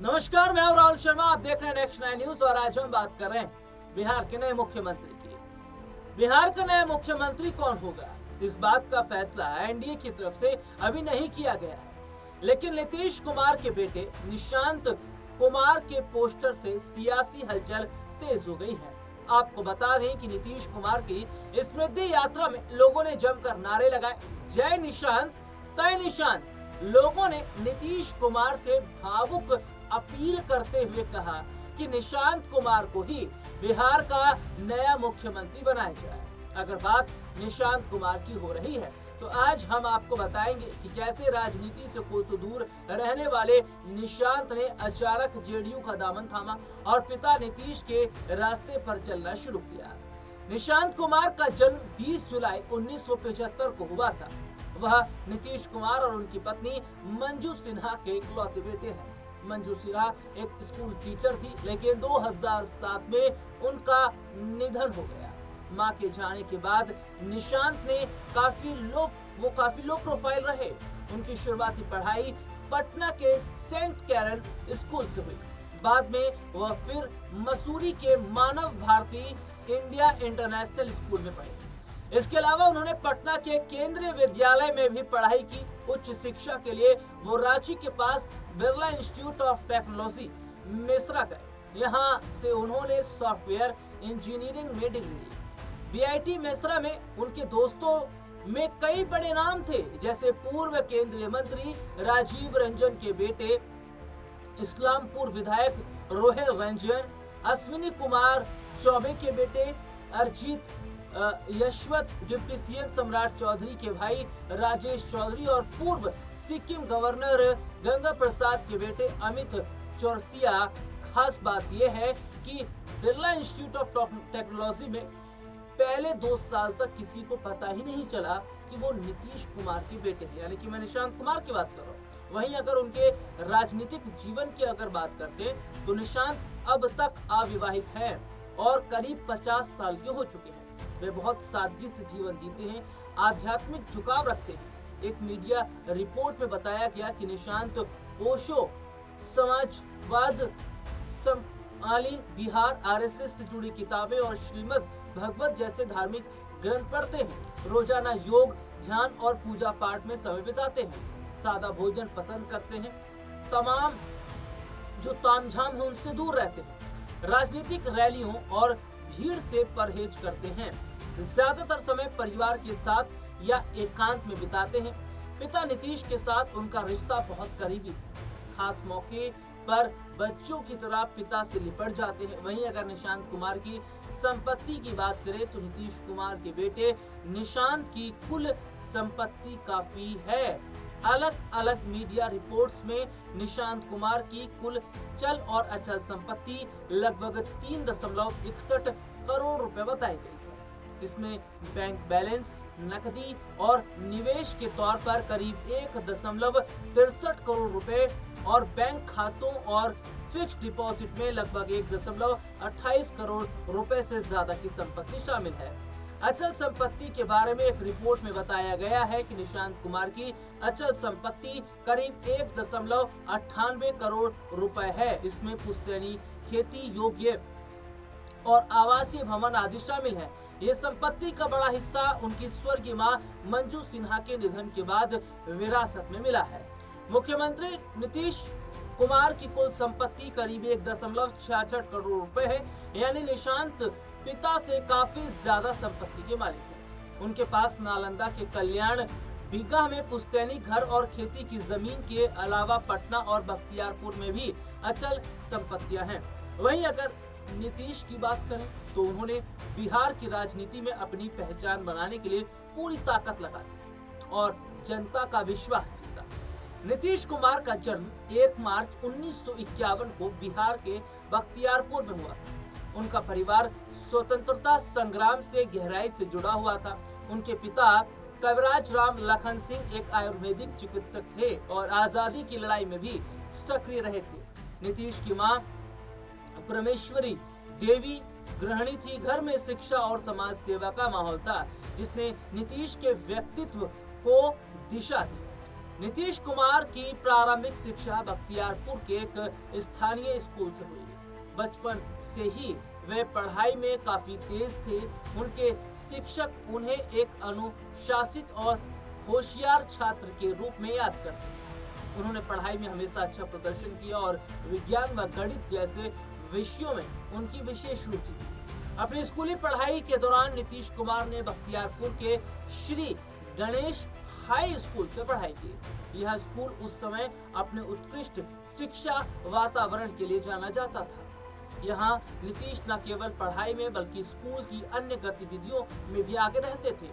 नमस्कार, मैं हूं राहुल शर्मा। आप देख रहे हैं नेक्स्ट 9 न्यूज और आज हम बात कर रहे हैं बिहार के नए मुख्यमंत्री की। बिहार का नया मुख्यमंत्री कौन होगा, इस बात का फैसला एनडीए की तरफ से अभी नहीं किया गया है, लेकिन नीतीश कुमार के बेटे निशांत कुमार के पोस्टर से सियासी हलचल तेज हो गई है। आपको बता दें कि नीतीश कुमार की स्मृति यात्रा में लोगों ने जमकर नारे लगाए, जय निशांत तय निशांत। लोगों ने नीतीश कुमार से भावुक अपील करते हुए कहा कि निशांत कुमार को ही बिहार का नया मुख्यमंत्री बनाया जाए। अगर बात निशांत कुमार की हो रही है तो आज हम आपको बताएंगे कि कैसे राजनीति से कोसों दूर रहने वाले निशांत ने अचानक जेडीयू का दामन थामा और पिता नीतीश के रास्ते पर चलना शुरू किया। निशांत कुमार का जन्म 20 जुलाई 1975 को हुआ था। वह नीतीश कुमार और उनकी पत्नी मंजू सिन्हा के इकलौते बेटे हैं। मंजू सिन्हा एक स्कूल टीचर थी, लेकिन 2007 में उनका निधन हो गया। मां के जाने के बाद निशांत ने काफी लो प्रोफाइल रहे। उनकी शुरुआती पढ़ाई पटना के सेंट कैरल स्कूल से हुई। बाद में वह फिर मसूरी के मानव भारती इंडिया इंटरनेशनल स्कूल में पढ़े। इसके अलावा उन्होंने पटना के केंद्रीय विद्यालय में भी पढ़ाई की। उच्च शिक्षा के लिए वो रांची के पास Birla Institute of Technology Mesra गए। यहाँ से उन्होंने सॉफ्टवेयर इंजीनियरिंग में डिग्री ली। बीआईटी मेसरा में उनके दोस्तों में कई बड़े नाम थे, जैसे पूर्व केंद्रीय मंत्री राजीव रंजन के बेटे इस्लामपुर विधायक रोहिल रंजन, अश्विनी कुमार चौबे के बेटे अरिजीत यशवंत, डिप्टी सीएम सम्राट चौधरी के भाई राजेश चौधरी और पूर्व सिक्किम गवर्नर गंगा प्रसाद के बेटे अमित चौरसिया। खास बात यह है कि बिरला इंस्टीट्यूट ऑफ टेक्नोलॉजी में पहले 2 साल तक किसी को पता ही नहीं चला कि वो नीतीश कुमार के बेटे हैं, यानी कि मैं निशांत कुमार की बात कर रहा हूँ। वहीं अगर उनके राजनीतिक जीवन की अगर बात करते हैं तो निशांत अब तक अविवाहित हैं और करीब 50 साल के हो चुके हैं। वे बहुत सादगी से जीवन जीते हैं, आध्यात्मिक झुकाव रखते हैं। एक मीडिया रिपोर्ट में बताया गया कि निशांत ओशो, समाजवाद, समकालीन बिहार, आरएसएस से जुड़ी किताबें और श्रीमद् भगवत जैसे धार्मिक ग्रंथ पढ़ते हैं। रोजाना योग, ध्यान और पूजा पाठ में समय बिताते हैं। सादा भोजन पसंद करते हैं। तमाम जो तामझाम है उनसे दूर रहते हैं। राजनीतिक रैलियों और भीड़ से परहेज करते हैं। ज्यादातर समय परिवार के साथ या एकांत में बिताते हैं। पिता नीतीश के साथ उनका रिश्ता बहुत करीबी है। खास मौके पर बच्चों की तरह पिता से लिपट जाते हैं। वहीं अगर निशांत कुमार की संपत्ति की बात करें तो नीतीश कुमार के बेटे निशांत की कुल संपत्ति काफी है। अलग अलग मीडिया रिपोर्ट्स में निशांत कुमार की कुल चल और अचल संपत्ति लगभग 3.61 करोड़ रुपए बताई गई है। इसमें बैंक बैलेंस, नकदी और निवेश के तौर पर करीब 1.63 करोड़ रुपए और बैंक खातों और फिक्स्ड डिपॉजिट में लगभग 1.28 करोड़ रुपए से ज्यादा की संपत्ति शामिल है। अचल संपत्ति के बारे में एक रिपोर्ट में बताया गया है कि निशांत कुमार की अचल संपत्ति करीब 1.98 करोड़ रुपए है। इसमें पुश्तैनी, खेती योग्य और आवासीय भवन आदि शामिल है। ये संपत्ति का बड़ा हिस्सा उनकी स्वर्गीय मां मंजू सिन्हा के निधन के बाद विरासत में मिला है। मुख्यमंत्री नीतीश कुमार की कुल संपत्ति करीब 1.66 करोड़ रुपए है, यानी निशांत पिता से काफी ज्यादा संपत्ति के मालिक हैं। उनके पास नालंदा के कल्याण बीघा में पुश्तैनी घर और खेती की जमीन के अलावा पटना और बख्तियारपुर में भी अचल संपत्तियां हैं। वहीं अगर नीतीश की बात करें तो उन्होंने बिहार की राजनीति में अपनी पहचान बनाने के लिए पूरी ताकत लगा दी और जनता का विश्वास जीता। नीतीश कुमार का जन्म 1 मार्च 1951 को बिहार के बख्तियारपुर में हुआ था। उनका परिवार स्वतंत्रता संग्राम से गहराई से जुड़ा हुआ था। उनके पिता कविराज राम लखन सिंह एक आयुर्वेदिक चिकित्सक थे और आजादी की लड़ाई में भी सक्रिय रहे थे। नीतीश की मां परमेश्वरी देवी गृहिणी थी। घर में शिक्षा और समाज सेवा का माहौल था, जिसने नीतीश के व्यक्तित्व को दिशा दी। नीतीश कुमार की प्रारंभिक शिक्षा बख्तियारपुर के एक स्थानीय स्कूल से हुई। बचपन से ही वे पढ़ाई में काफी तेज थे। उनके शिक्षक उन्हें एक अनुशासित और होशियार छात्र के रूप में याद करते हैं। उन्होंने पढ़ाई में हमेशा अच्छा प्रदर्शन किया और विज्ञान व गणित जैसे विषयों में उनकी विशेष रुचि थी। अपनी स्कूली पढ़ाई के दौरान नीतीश कुमार ने बख्तियारपुर के श्री गणेश हाई स्कूल से पढ़ाई की। यह स्कूल उस समय अपने उत्कृष्ट शिक्षा वातावरण के लिए जाना जाता था। यहाँ नीतीश न केवल पढ़ाई में बल्कि स्कूल की अन्य गतिविधियों में भी आगे रहते थे।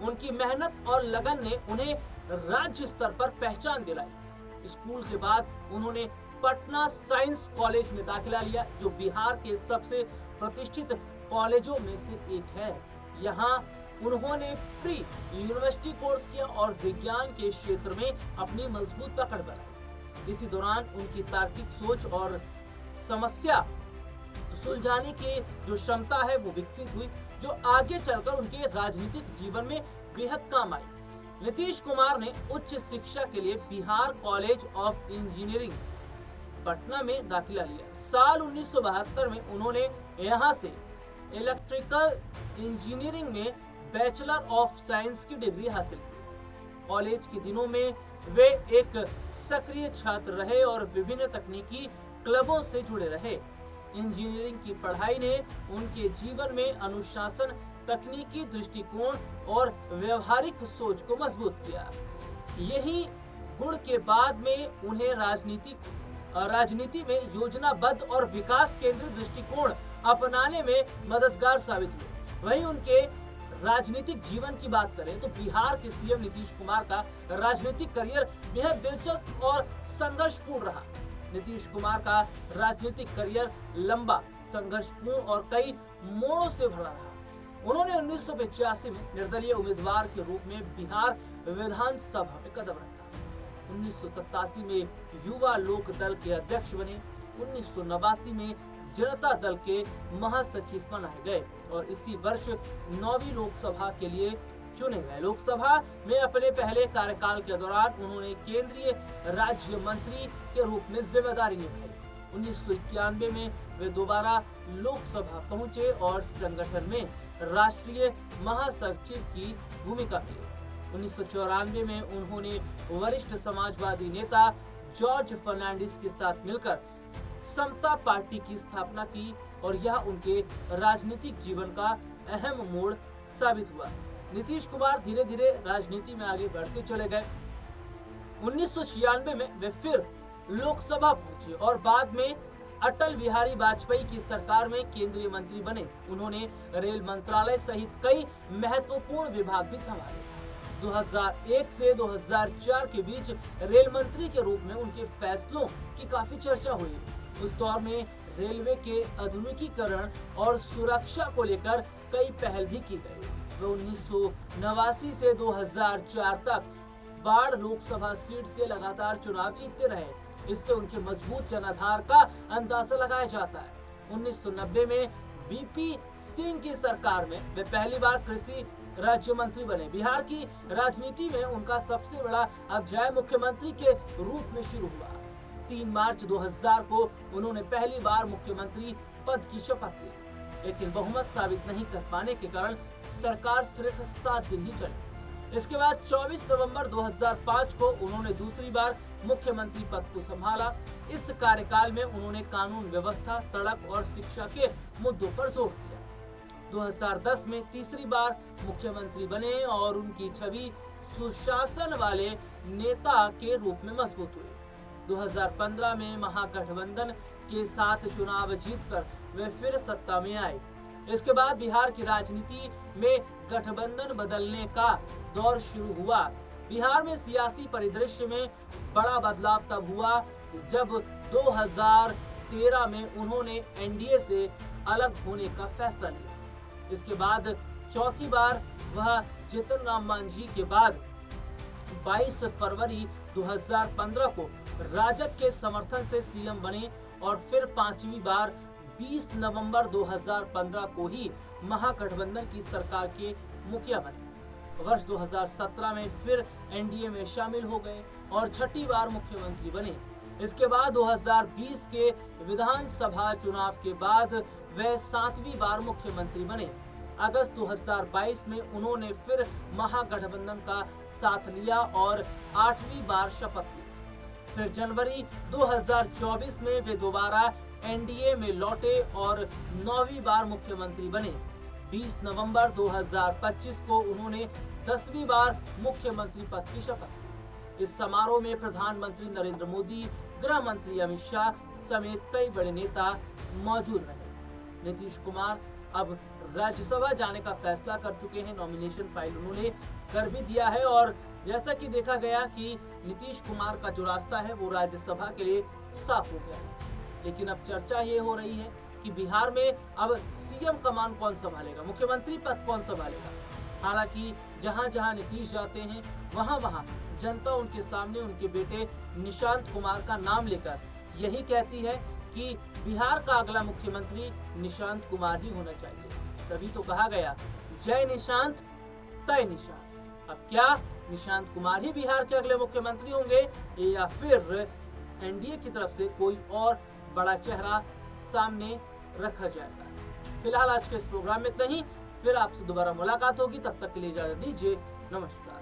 उनकी मेहनत और लगन ने उन्हें राज्य स्तर पर पहचान दिलाई। स्कूल के बाद उन्होंने पटना साइंस कॉलेज में दाखिला लिया, जो बिहार के सबसे प्रतिष्ठित कॉलेजों में से एक है। यहाँ उन्होंने प्री यूनिवर्सिटी कोर्स किया और विज्ञान के क्षेत्र में अपनी मजबूत पकड़ बनाई। इसी दौरान उनकी तार्किक सोच और समस्या सुलझाने की जो क्षमता है वो विकसित हुई, जो आगे चलकर उनके राजनीतिक जीवन में बेहद काम आई। नीतीश कुमार ने उच्च शिक्षा के लिए Bihar college of engineering Patna में दाखिला लिया। साल 1972 में उन्होंने यहाँ से इलेक्ट्रिकल इंजीनियरिंग में बैचलर ऑफ साइंस की डिग्री हासिल की। कॉलेज के दिनों में वे एक सक्रिय छात्र रहे और विभिन्न तकनीकी क्लबों से जुड़े रहे। इंजीनियरिंग की पढ़ाई ने उनके जीवन में अनुशासन, तकनीकी दृष्टिकोण और व्यवहारिक सोच को मजबूत किया। यही गुण के बाद में उन्हें राजनीति में योजनाबद्ध और विकास केंद्रित दृष्टिकोण अपनाने में मददगार साबित हुए। वहीं उनके राजनीतिक जीवन की बात करें तो बिहार के सीएम नीतीश कुमार का राजनीतिक करियर बेहद दिलचस्प और संघर्षपूर्ण रहा। नीतीश कुमार का राजनीतिक करियर लंबा, संघर्षपूर्ण और कई मोड़ों से भरा रहा। उन्होंने 1985 में निर्दलीय उम्मीदवार के रूप में बिहार विधानसभा में कदम रखा। 1987 में युवा लोक दल के अध्यक्ष बने। 1989 में जनता दल के महासचिव बनाए गए और इसी वर्ष 9वीं लोकसभा के लिए चुने गए। लोकसभा में अपने पहले कार्यकाल के दौरान उन्होंने केंद्रीय राज्य मंत्री के रूप में जिम्मेदारी निभाई। 1991 में वे दोबारा लोकसभा पहुंचे और संगठन में राष्ट्रीय महासचिव की भूमिका मिली। 1994 में उन्होंने वरिष्ठ समाजवादी नेता जॉर्ज फर्नांडिस के साथ मिलकर समता पार्टी की स्थापना की और यह उनके राजनीतिक जीवन का अहम मोड़ साबित हुआ। नीतीश कुमार धीरे धीरे राजनीति में आगे बढ़ते चले गए। 1996 में वे फिर लोकसभा पहुंचे और बाद में अटल बिहारी वाजपेयी की सरकार में केंद्रीय मंत्री बने। उन्होंने रेल मंत्रालय सहित कई महत्वपूर्ण विभाग भी संभाले। 2001 से 2004 के बीच रेल मंत्री के रूप में उनके फैसलों की काफी चर्चा हुई। उस दौर में रेलवे के आधुनिकीकरण और सुरक्षा को लेकर कई पहल भी की गई। वे 1989 से 2004 तक बाढ़ लोकसभा सीट से लगातार चुनाव जीतते रहे। इससे उनके मजबूत जनाधार का अंदाजा लगाया जाता है। 1990 में बीपी सिंह की सरकार में वे पहली बार कृषि राज्य मंत्री बने। बिहार की राजनीति में उनका सबसे बड़ा अध्याय मुख्यमंत्री के रूप में शुरू हुआ। 3 मार्च 2000 को उन्होंने पहली बार मुख्यमंत्री पद की शपथ ली, लेकिन बहुमत साबित नहीं कर पाने के कारण सरकार सिर्फ 7 दिन ही चली। इसके बाद 24 नवंबर 2005 को उन्होंने दूसरी बार मुख्यमंत्री पद को संभाला। इस कार्यकाल में उन्होंने कानून व्यवस्था, सड़क और शिक्षा के मुद्दों पर जोर दिया। 2010 में तीसरी बार मुख्यमंत्री बने और उनकी छवि सुशासन वाले नेता के रूप में मजबूत हुई। 2015 में महागठबंधन के साथ चुनाव जीतकर वे फिर सत्ता में आए। इसके बाद बिहार की राजनीति में गठबंधन बदलने का दौर शुरू हुआ। बिहार में सियासी परिदृश्य में बड़ा बदलाव तब हुआ जब 2013 में उन्होंने एनडीए से अलग होने का फैसला लिया। इसके बाद चौथी बार वह जीतन राम मांझी के बाद 22 फरवरी 2015 को राजद के समर्थन से सीएम बने और फिर 5वीं बार 20 नवंबर 2015 को ही महागठबंधन की सरकार के मुखिया बने। वर्ष 2017 में फिर एनडीए में शामिल हो गए और छठी बार मुख्यमंत्री बने। इसके बाद 2020 के विधानसभा चुनाव के बाद वे 7वीं बार मुख्यमंत्री बने। अगस्त 2022 में उन्होंने फिर महागठबंधन का साथ लिया और 8वीं बार शपथ ली। फिर जनवरी 2024 में वे दोबारा एनडीए में लौटे और 9वीं बार मुख्यमंत्री बने। 20 नवंबर 2025 को उन्होंने 10वीं बार मुख्यमंत्री पद की शपथ ली। इस समारोह में प्रधानमंत्री नरेंद्र मोदी, गृह मंत्री अमित शाह समेत कई बड़े नेता मौजूद रहे। नीतीश कुमार अब राज्यसभा जाने का फैसला कर चुके हैं। नॉमिनेशन फाइल उन्होंने कर भी दिया है और जैसा कि देखा गया कि नीतीश कुमार का जो रास्ता है वो राज्यसभा के लिए साफ हो गया है। लेकिन अब चर्चा ये हो रही है कि बिहार में अब सीएम कमान कौन संभालेगा, मुख्यमंत्री पद कौन संभालेगा। हालांकि जहां जहां नीतीश जाते हैं वहां वहां जनता उनके सामने उनके बेटे निशांत कुमार का नाम लेकर यही कहती है कि बिहार का अगला मुख्यमंत्री निशांत कुमार ही होना चाहिए। तभी तो कहा गया, जय निशांत तय निशांत। अब क्या निशांत कुमार ही बिहार के अगले मुख्यमंत्री होंगे या फिर एनडीए की तरफ से कोई और बड़ा चेहरा सामने रखा जाएगा। फिलहाल आज के इस प्रोग्राम में इतना ही। फिर आपसे दोबारा मुलाकात होगी, तब तक के लिए इजाजत दीजिए। नमस्कार।